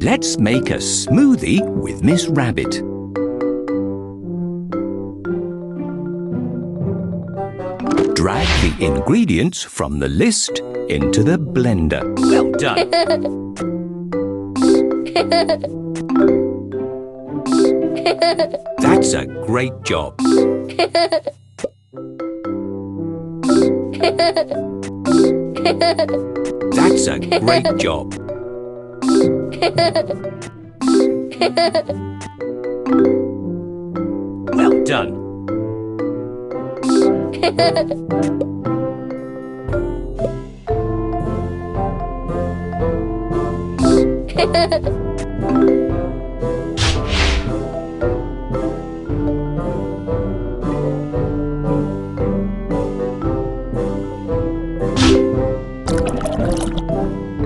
Let's make a smoothie with Miss Rabbit. Drag the ingredients from the list into the blender. Well done! That's a great job. That's a great job. Well done.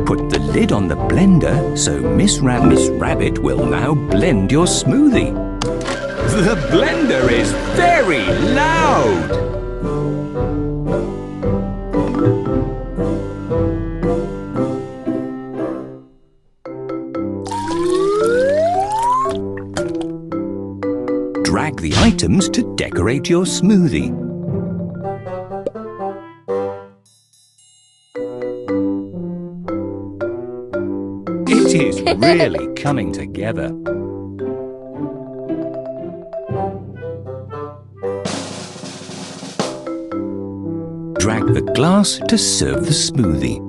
Put the lid on the blender so Miss Rabbit will now blend your smoothie. The blender is very loud! Drag the items to decorate your smoothie. It is really coming together. Drag the glass to serve the smoothie.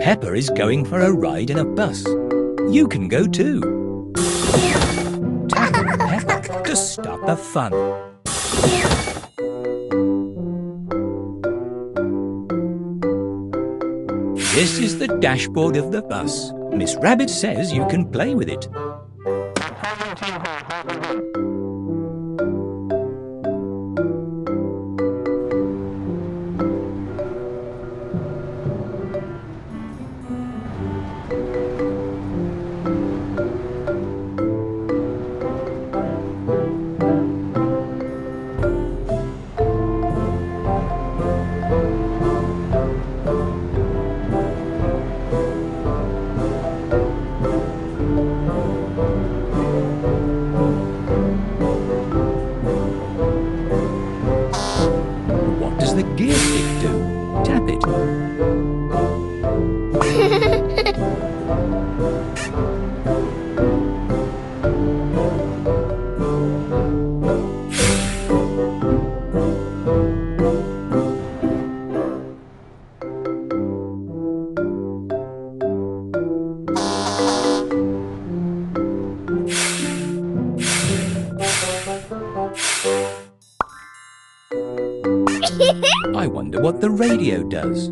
Peppa is going for a ride in a bus. You can go too. Tap on Peppa to start the fun. This is the dashboard of the bus. Miss Rabbit says you can play with it. What does the gear stick do? Tap it. I wonder what the radio does.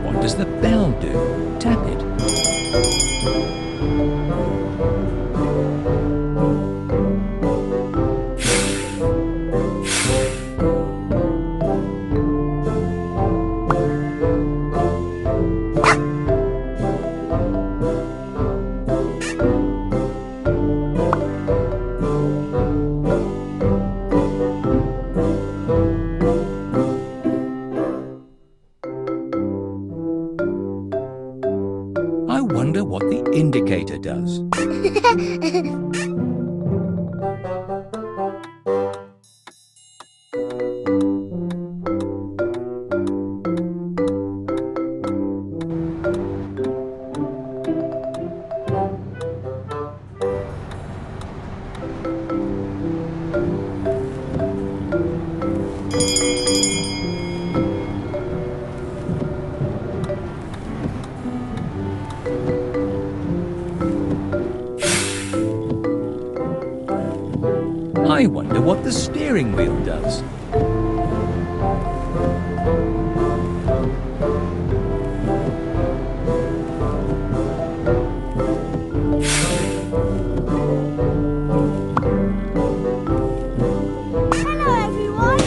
What does the bell do? Tap it. I wonder what the indicator does. I wonder what the steering wheel does. Hello, everyone.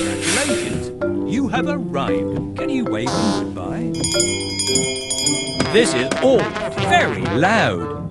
Congratulations! You have arrived. Can you wave them goodbye? This is all very loud.